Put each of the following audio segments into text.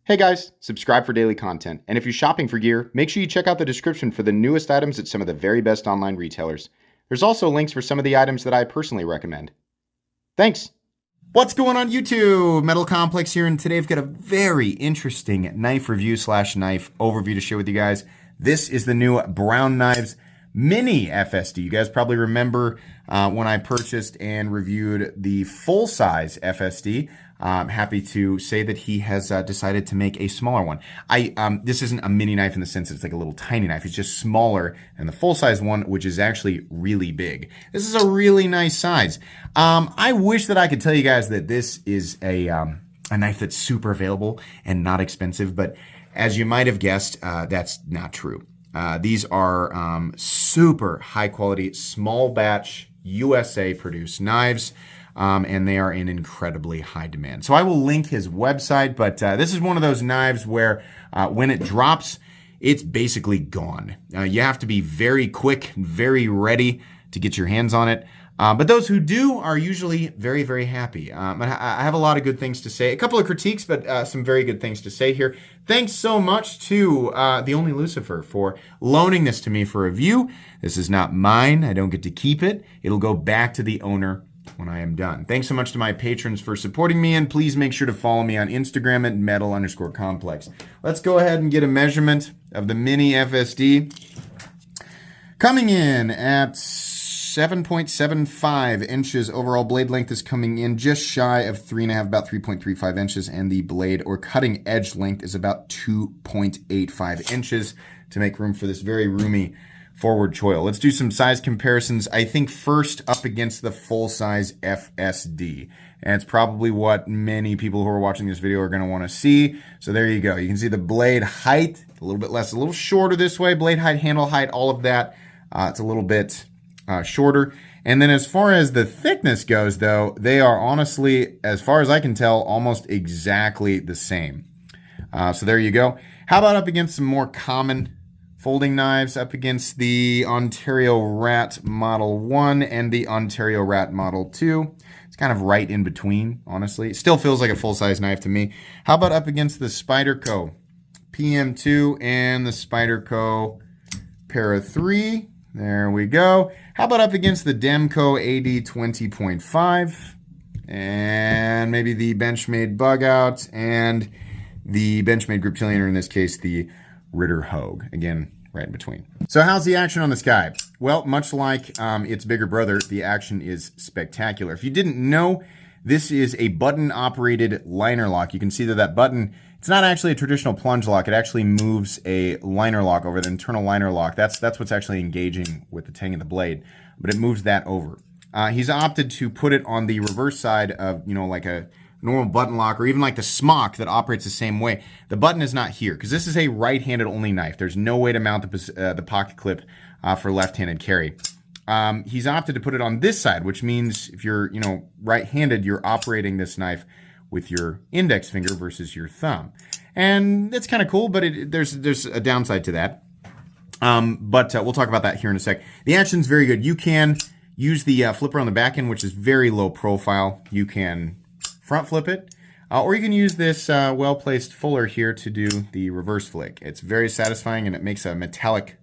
Hey guys, subscribe for daily content. And if you're shopping for gear, make sure you check out the description for the newest items at some of the very best online retailers. There's also links for some of the items that I personally recommend. Thanks! What's going on YouTube? Metal Complex here, and today I've got a very interesting knife review / knife overview to share with you guys. This is the new Brown Mini FSD. You guys probably remember when I purchased and reviewed the full-size FSD. I'm happy to say that he has decided to make a smaller one. This isn't a mini knife in the sense that it's like a little tiny knife. It's just smaller than the full-size one, which is actually really big. This is a really nice size. I wish that I could tell you guys that this is a knife that's super available and not expensive, but as you might have guessed, that's not true. These are super high-quality, small batch, USA-produced knives. And they are in incredibly high demand. So I will link his website, but this is one of those knives where when it drops, it's basically gone. You have to be very quick, very ready to get your hands on it. But those who do are usually very, very happy. I have a lot of good things to say. A couple of critiques, but some very good things to say here. Thanks so much to The Only Lucifer for loaning this to me for review. This is not mine. I don't get to keep it. It'll go back to the owner when I am done. Thanks so much to my patrons for supporting me, and please make sure to follow me on Instagram at metal_complex. Let's go ahead and get a measurement of the Mini FSD. Coming in at 7.75 inches. Overall blade length is coming in just shy of 3.5, about 3.35 inches, and the blade or cutting edge length is about 2.85 inches to make room for this very roomy forward choil. Let's do some size comparisons. I think first up against the full-size FSD. And it's probably what many people who are watching this video are going to want to see. So there you go. You can see the blade height, a little bit less, a little shorter this way. Blade height, handle height, all of that. It's a little bit shorter. And then as far as the thickness goes, though, they are honestly, as far as I can tell, almost exactly the same. So there you go. How about up against some more common folding knives, up against the Ontario Rat Model 1 and the Ontario Rat Model 2. It's kind of right in between, honestly. It still feels like a full-size knife to me. How about up against the Spyderco PM2 and the Spyderco Para 3? There we go. How about up against the Demco AD 20.5? And maybe the Benchmade Bug Out and the Benchmade Grip Tillionaire, in this case, the Ritter Hogue. Again, right in between. So how's the action on this guy? Well, much like its bigger brother, the action is spectacular. If you didn't know, this is a button-operated liner lock. You can see that button, it's not actually a traditional plunge lock. It actually moves a liner lock over, the internal liner lock. That's what's actually engaging with the tang of the blade, but it moves that over. He's opted to put it on the reverse side of, like a normal button lock, or even like the smock that operates the same way. The button is not here because this is a right-handed only knife. There's no way to mount the pocket clip for left-handed carry. He's opted to put it on this side, which means if you're right-handed, you're operating this knife with your index finger versus your thumb, and that's kind of cool. But there's a downside to that. But we'll talk about that here in a sec. The action's very good. You can use the flipper on the back end, which is very low profile. You can front flip it, or you can use this well-placed fuller here to do the reverse flick. It's very satisfying, and it makes a metallic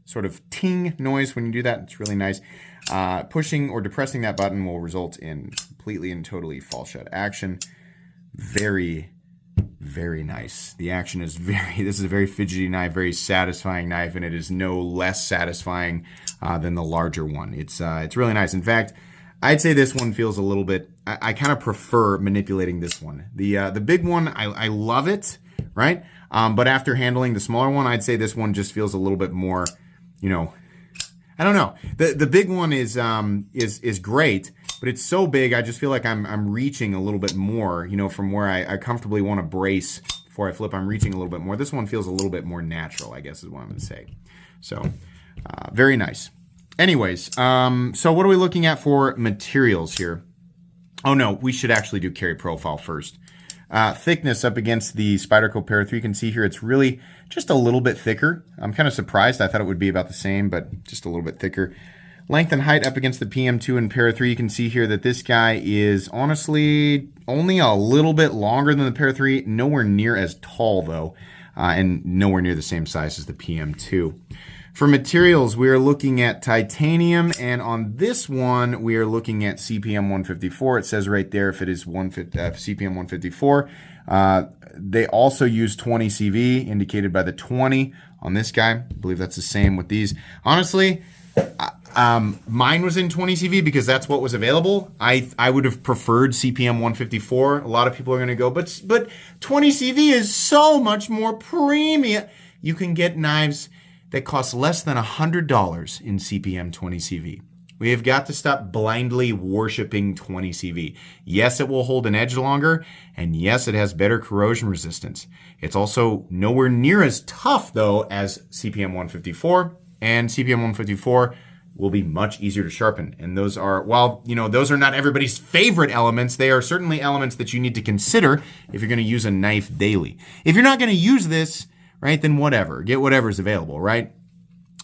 sort of ting noise when you do that. It's really nice. Pushing or depressing that button will result in completely and totally fall shut action. Very, very nice. The action is this is a very fidgety knife, very satisfying knife, and it is no less satisfying than the larger one. It's really nice. In fact, I'd say this one feels a little bit, I kind of prefer manipulating this one. The big one, I love it, right? But after handling the smaller one, I'd say this one just feels a little bit more, I don't know. The big one is great, but it's so big, I just feel like I'm reaching a little bit more, from where I comfortably want to brace before I flip. I'm reaching a little bit more. This one feels a little bit more natural, I guess is what I'm going to say. So, very nice. Anyways, so what are we looking at for materials here? Oh no, we should actually do carry profile first. Thickness up against the Spyderco Para 3. You can see here it's really just a little bit thicker. I'm kind of surprised. I thought it would be about the same, but just a little bit thicker. Length and height up against the PM2 and Para 3. You can see here that this guy is honestly only a little bit longer than the Para 3. Nowhere near as tall, though, and nowhere near the same size as the PM2. For materials, we are looking at titanium, and on this one, we are looking at CPM 154. It says right there if it is CPM 154. They also use 20 CV, indicated by the 20 on this guy. I believe that's the same with these. Honestly, mine was in 20 CV because that's what was available. I would have preferred CPM 154. A lot of people are going to go, but 20 CV is so much more premium. You can get knives that cost less than $100 in CPM 20 CV. We have got to stop blindly worshiping 20 CV. Yes, it will hold an edge longer, and yes, it has better corrosion resistance. It's also nowhere near as tough, though, as CPM 154, and CPM 154 will be much easier to sharpen. And those are, while, those are not everybody's favorite elements, they are certainly elements that you need to consider if you're going to use a knife daily. If you're not going to use this, right, then whatever. Get whatever's available, right?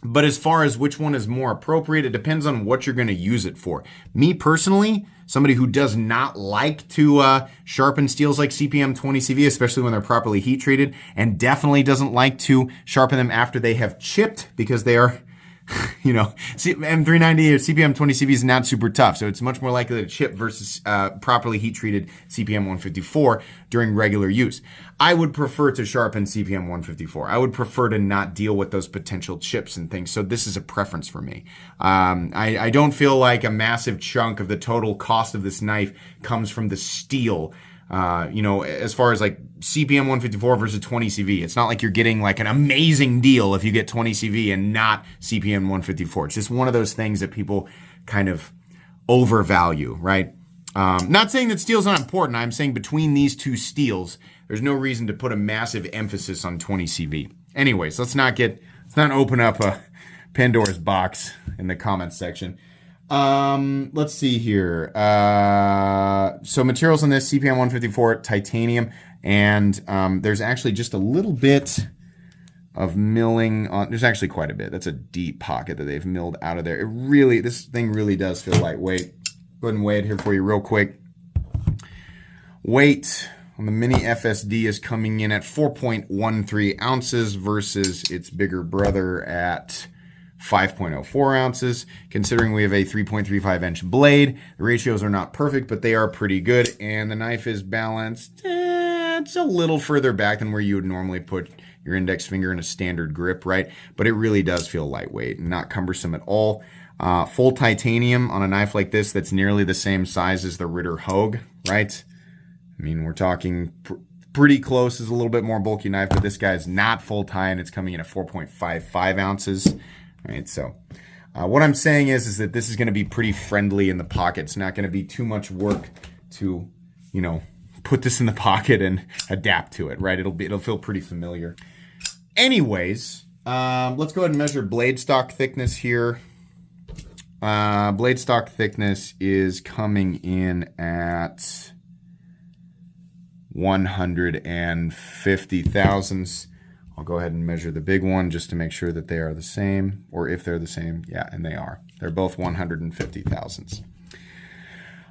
But as far as which one is more appropriate, it depends on what you're going to use it for. Me personally, somebody who does not like to sharpen steels like CPM 20 CV, especially when they're properly heat treated, and definitely doesn't like to sharpen them after they have chipped because they are, M390 or CPM 20 CV is not super tough. So it's much more likely to chip versus properly heat treated CPM 154 during regular use. I would prefer to sharpen CPM 154. I would prefer to not deal with those potential chips and things. So this is a preference for me. I don't feel like a massive chunk of the total cost of this knife comes from the steel. As far as like CPM 154 versus 20 CV, it's not like you're getting like an amazing deal if you get 20 CV and not CPM 154. It's just one of those things that people kind of overvalue, right? Not saying that steel's not important. I'm saying between these two steels, there's no reason to put a massive emphasis on 20 CV. Anyways, let's not open up a Pandora's box in the comments section. Let's see here. So materials on this, CPM 154, titanium, and there's actually just a little bit of milling on. There's actually quite a bit. That's a deep pocket that they've milled out of there. This thing really does feel lightweight. Go ahead and weigh it here for you real quick. Weight on the Mini FSD is coming in at 4.13 ounces versus its bigger brother at 5.04 ounces. Considering we have a 3.35 inch blade, the ratios are not perfect, but they are pretty good, and the knife is balanced. It's a little further back than where you would normally put your index finger in a standard grip, right? But it really does feel lightweight and not cumbersome at all. Full titanium on a knife like this that's nearly the same size as the Ritter Hogue, right? I mean, we're talking pretty close. Is a little bit more bulky knife, but this guy's not full tie, and it's coming in at 4.55 ounces. Right, so what I'm saying is that this is going to be pretty friendly in the pocket. It's not going to be too much work to, put this in the pocket and adapt to it, right? It'll feel pretty familiar. Anyways, let's go ahead and measure blade stock thickness here. Blade stock thickness is coming in at 150 thousandths. I'll go ahead and measure the big one just to make sure that they are the same, or if they're the same. Yeah, and they are. They're both 150 thousandths.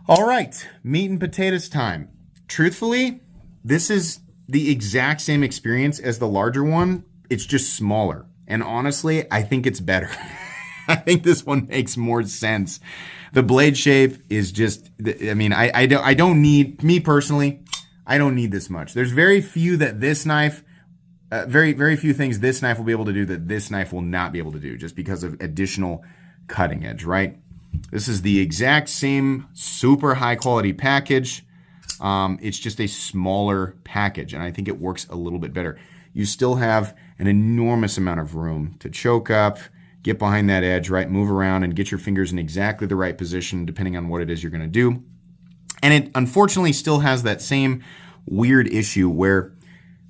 All right, meat and potatoes time. Truthfully, this is the exact same experience as the larger one. It's just smaller. And honestly, I think it's better. I think this one makes more sense. The blade shape is just, I don't need, me personally, I don't need this much. There's very few that this knife, very few things this knife will be able to do that this knife will not be able to do, just because of additional cutting edge, right? This is the exact same super high quality package. It's just a smaller package, and I think it works a little bit better. You still have an enormous amount of room to choke up, get behind that edge, right? Move around and get your fingers in exactly the right position depending on what it is you're going to do. And it unfortunately still has that same weird issue where,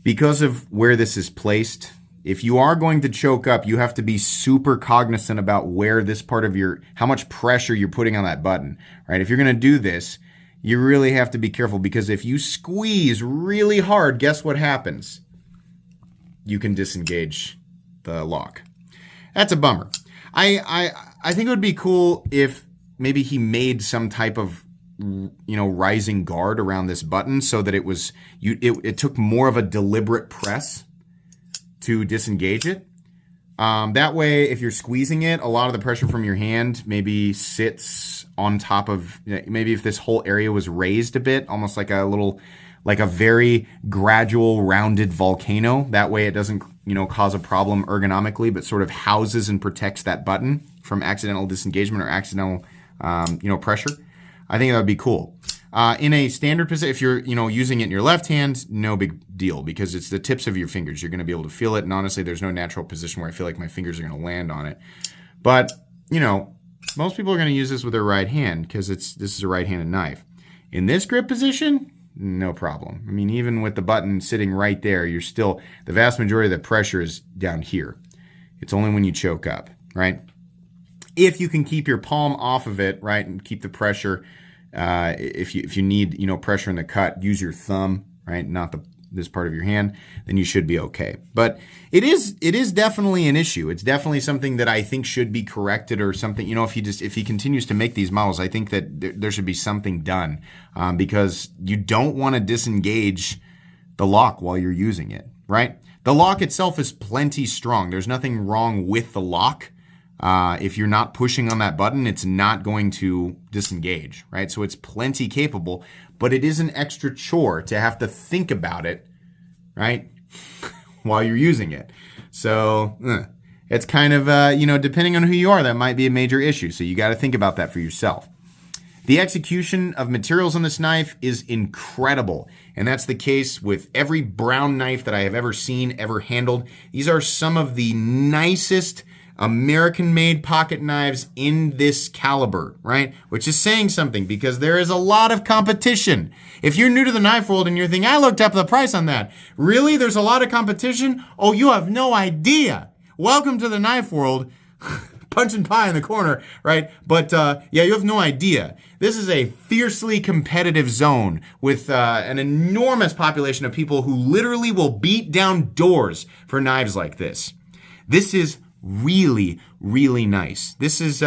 because of where this is placed, if you are going to choke up, you have to be super cognizant about where this part of how much pressure you're putting on that button, right? If you're going to do this, you really have to be careful, because if you squeeze really hard, guess what happens? You can disengage the lock. That's a bummer. I I think it would be cool if maybe he made some type of, rising guard around this button so that it took more of a deliberate press to disengage it. That way, if you're squeezing it, a lot of the pressure from your hand maybe sits on top of, maybe if this whole area was raised a bit, almost like a very gradual rounded volcano. That way it doesn't, cause a problem ergonomically, but sort of houses and protects that button from accidental disengagement or accidental, pressure. I think that would be cool. In a standard position, if you're, using it in your left hand, no big deal because it's the tips of your fingers. You're going to be able to feel it. And honestly, there's no natural position where I feel like my fingers are going to land on it. But, most people are going to use this with their right hand because this is a right-handed knife. In this grip position, no problem. I mean, even with the button sitting right there, the vast majority of the pressure is down here. It's only when you choke up, right? If you can keep your palm off of it, right, and keep the pressure, if you need, pressure in the cut, use your thumb, right, not this part of your hand, then you should be okay. But it is definitely an issue. It's definitely something that I think should be corrected or something. If he continues to make these models, I think that there should be something done because you don't want to disengage the lock while you're using it, right? The lock itself is plenty strong. There's nothing wrong with the lock. If you're not pushing on that button, it's not going to disengage, right? So it's plenty capable, but it is an extra chore to have to think about it, right, while you're using it. So it's kind of, depending on who you are, that might be a major issue. So you got to think about that for yourself. The execution of materials on this knife is incredible. And that's the case with every Brown knife that I have ever seen, ever handled. These are some of the nicest American-made pocket knives in this caliber, right? Which is saying something because there is a lot of competition. If you're new to the knife world and you're thinking, I looked up the price on that. Really? There's a lot of competition? Oh, you have no idea. Welcome to the knife world. Punching pie in the corner, right? But you have no idea. This is a fiercely competitive zone with an enormous population of people who literally will beat down doors for knives like this. This is really, really nice. This is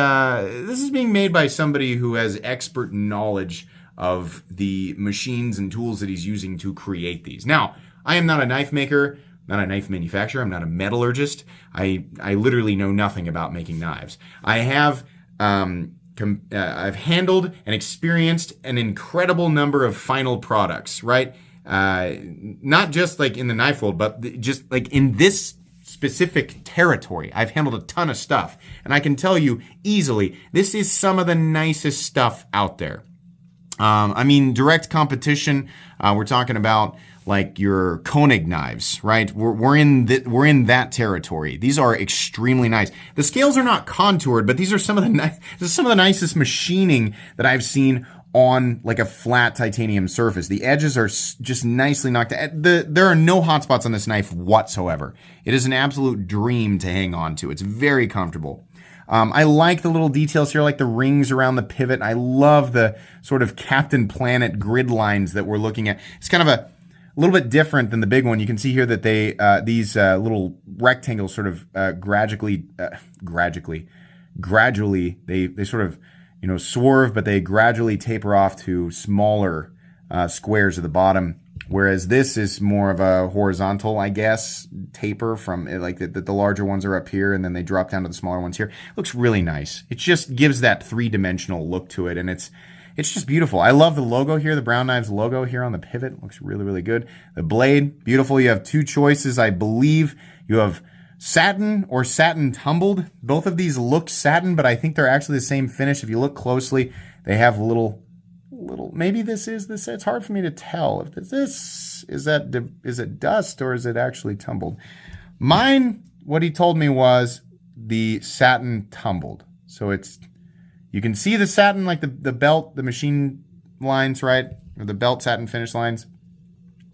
being made by somebody who has expert knowledge of the machines and tools that he's using to create these. Now, I am not a knife maker, not a knife manufacturer. I'm not a metallurgist. I literally know nothing about making knives. I have I've handled and experienced an incredible number of final products, right? Not just like in the knife world, but just like in this specific territory. I've handled a ton of stuff, and I can tell you easily, this is some of the nicest stuff out there. Direct competition, we're talking about like your Koenig knives, right? We're in that territory. These are extremely nice. The scales are not contoured, but these are some of the nicest machining that I've seen on like a flat titanium surface. The edges are just nicely knocked out. There are no hot spots on this knife whatsoever. It is an absolute dream to hang on to. It's very comfortable. I like the little details here, like the rings around the pivot. I love the sort of Captain Planet grid lines that we're looking at. It's kind of a little bit different than the big one. You can see here that these little rectangles sort of gradually they sort of swerve, but they gradually taper off to smaller squares at the bottom. Whereas this is more of a horizontal, I guess, taper from like the larger ones are up here and then they drop down to the smaller ones here. It looks really nice. It just gives that three-dimensional look to it, and it's just beautiful. I love the logo here, the Brown Knives logo here on the pivot. Looks really, really good. The blade, beautiful. You have two choices, I believe. You have satin or satin tumbled. Both of these look satin, but I think they're actually the same finish. If you look closely, they have little, maybe this is this. It's hard for me to tell if is it dust or is it actually tumbled. Mine, what he told me was the satin tumbled. So you can see the satin, like the belt, the machine lines, right? Or the belt satin finish lines,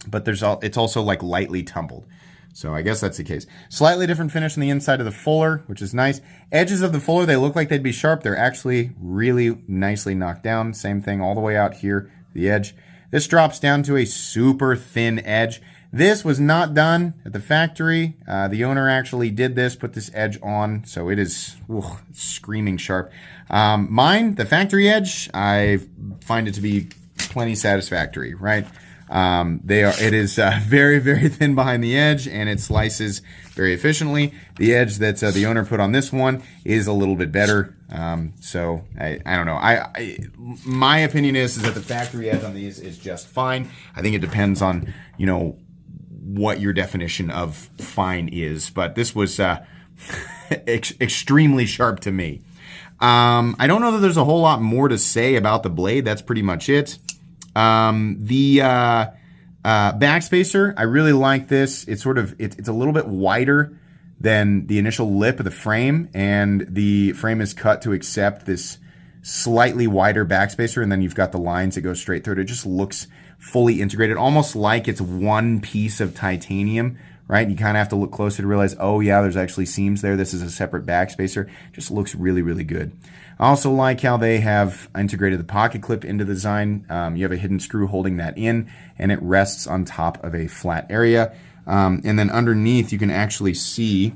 but it's also like lightly tumbled. So I guess that's the case. Slightly different finish on the inside of the fuller, which is nice. Edges of the fuller, they look like they'd be sharp. They're actually really nicely knocked down. Same thing all the way out here, the edge. This drops down to a super thin edge. This was not done at the factory. The owner actually did this, put this edge on, so it is screaming sharp. Mine, the factory edge, I find it to be plenty satisfactory, right? It is very, very thin behind the edge, and it slices very efficiently. The edge that the owner put on this one is a little bit better. So I don't know. My opinion is that the factory edge on these is just fine. I think it depends on, you know, what your definition of fine is, but this was extremely sharp to me. I don't know that there's a whole lot more to say about the blade. That's pretty much it. The backspacer, I really like this. It's it's a little bit wider than the initial lip of the frame, and the frame is cut to accept this slightly wider backspacer, and then you've got the lines that go straight through it. It just looks fully integrated, almost like it's one piece of titanium, right? You kind of have to look closer to realize, oh yeah, there's actually seams there. This is a separate backspacer. Just looks really, really good. I also like how they have integrated the pocket clip into the design. You have a hidden screw holding that in, and it rests on top of a flat area. And then underneath, you can actually see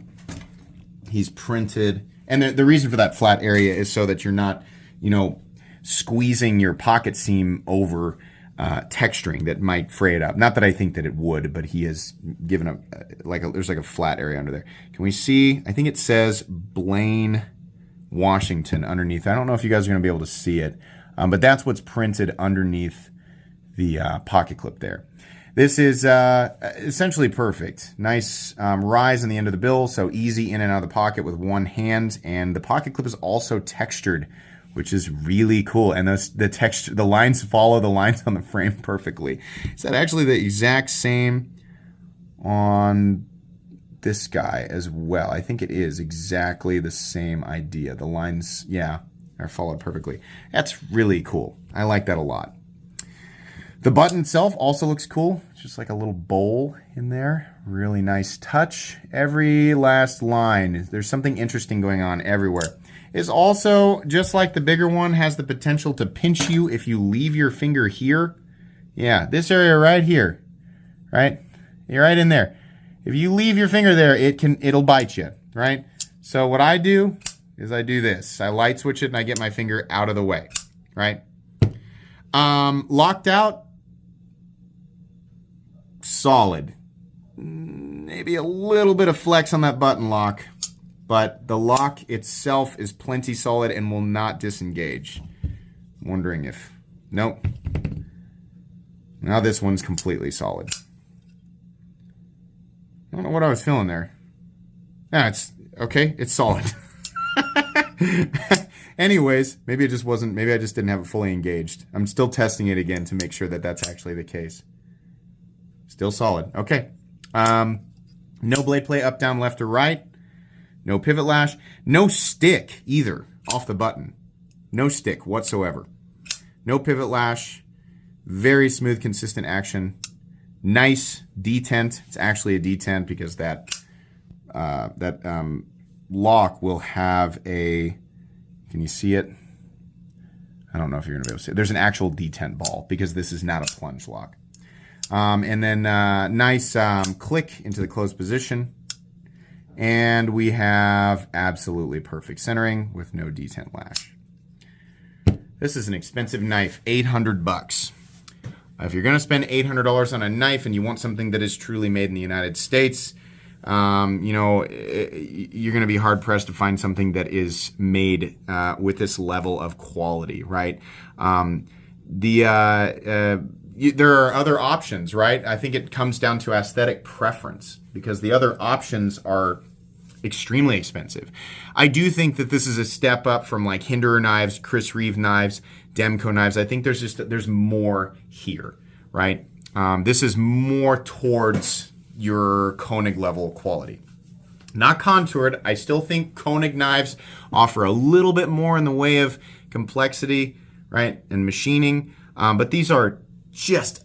he's printed, and the reason for that flat area is so that you're not, you know, squeezing your pocket seam over texturing that might fray it up. Not that I think that it would, but he has given a there's like a flat area under there. Can we see? I think it says Blaine, Washington underneath. I don't know if you guys are going to be able to see it, but that's what's printed underneath the pocket clip there. This is essentially perfect. Nice rise in the end of the bill, so easy in and out of the pocket with one hand, and the pocket clip is also textured, which is really cool. And the lines follow the lines on the frame perfectly. Is that actually the exact same on this guy as well? I think it is exactly the same idea. The lines, yeah, are followed perfectly. That's really cool. I like that a lot. The button itself also looks cool. It's just like a little bowl in there. Really nice touch. Every last line, there's something interesting going on everywhere. Is also, just like the bigger one, has the potential to pinch you if you leave your finger here. Yeah, this area right here, right? You're right in there. If you leave your finger there, it'll bite you, right? So what I do is I do this. I light switch it and I get my finger out of the way, right? Locked out, solid. Maybe a little bit of flex on that button lock, but the lock itself is plenty solid and will not disengage. I'm wondering if, nope. Now this one's completely solid. I don't know what I was feeling there. No, it's okay, it's solid. Anyways, maybe it just wasn't, maybe I just didn't have it fully engaged. I'm still testing it again to make sure that that's actually the case. Still solid, okay. No blade play up, down, left, or right. No pivot lash. No stick either off the button. No stick whatsoever. No pivot lash. Very smooth, consistent action. Nice detent. It's actually a detent because that lock will have a, can you see it? I don't know if you're going to be able to see it. There's an actual detent ball because this is not a plunge lock. And then nice click into the closed position. And we have absolutely perfect centering with no detent lash. This is an expensive knife, 800 bucks. If you're going to spend $800 on a knife and you want something that is truly made in the United States, you know, you're going to be hard pressed to find something that is made with this level of quality, right? There are other options, right? I think it comes down to aesthetic preference because the other options are extremely expensive. I do think that this is a step up from like Hinderer knives, Chris Reeve knives, Demko knives. I think there's more here, right? This is more towards your Koenig level quality. Not contoured. I still think Koenig knives offer a little bit more in the way of complexity, right, and machining. But these are just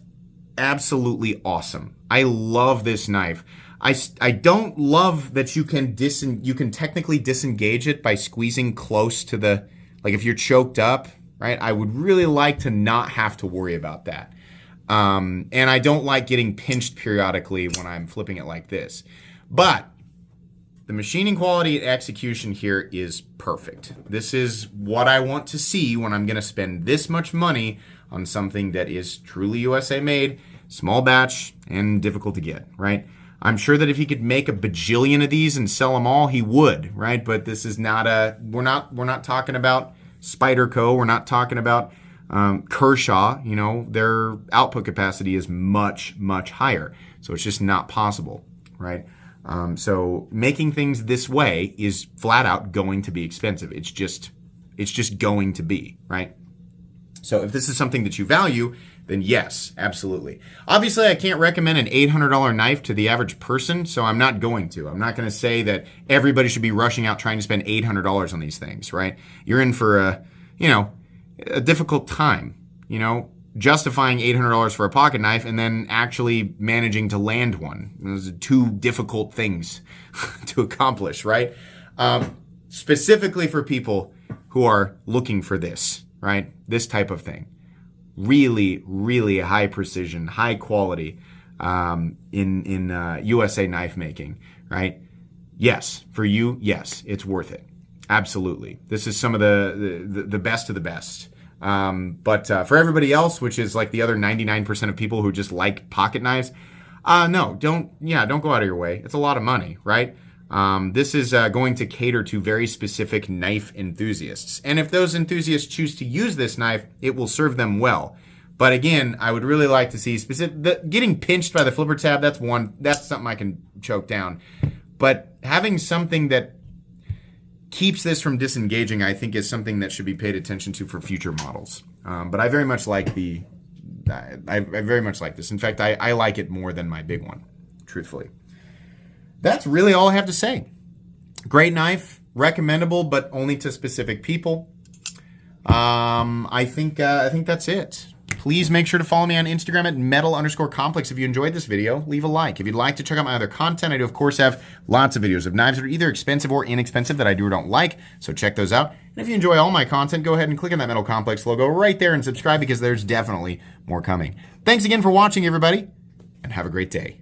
absolutely awesome. I love this knife. I don't love that you can technically disengage it by squeezing close to the, like if you're choked up, right? I would really like to not have to worry about that. And I don't like getting pinched periodically when I'm flipping it like this. But the machining quality and execution here is perfect. This is what I want to see when I'm going to spend this much money on something that is truly USA made, small batch, and difficult to get, right? I'm sure that if he could make a bajillion of these and sell them all, he would, right? But this is not we're not talking about Spyderco. We're not talking about Kershaw. You know, their output capacity is much, much higher. So it's just not possible, right? So making things this way is flat out going to be expensive. It's just going to be, right? So if this is something that you value, then yes, absolutely. Obviously, I can't recommend an $800 knife to the average person, so I'm not going to. I'm not going to say that everybody should be rushing out trying to spend $800 on these things, right? You're in for a difficult time, justifying $800 for a pocket knife and then actually managing to land one. Those are two difficult things to accomplish, right? Specifically for people who are looking for this, right? This type of thing. Really, really high precision, high quality in USA knife making, right? Yes, for you, yes, it's worth it. Absolutely. This is some of the best of the best. But for everybody else, which is like the other 99% of people who just like pocket knives, no, don't go out of your way. It's a lot of money, right? This is going to cater to very specific knife enthusiasts. And if those enthusiasts choose to use this knife, it will serve them well. But again, I would really like to see getting pinched by the flipper tab, that's something I can choke down. But having something that keeps this from disengaging, I think, is something that should be paid attention to for future models. But I very much like I very much like this. In fact, I like it more than my big one, truthfully. That's really all I have to say. Great knife, recommendable, but only to specific people. I think that's it. Please make sure to follow me on Instagram at metal_complex. If you enjoyed this video, leave a like. If you'd like to check out my other content, I do, of course, have lots of videos of knives that are either expensive or inexpensive that I do or don't like, so check those out. And if you enjoy all my content, go ahead and click on that Metal Complex logo right there and subscribe because there's definitely more coming. Thanks again for watching, everybody, and have a great day.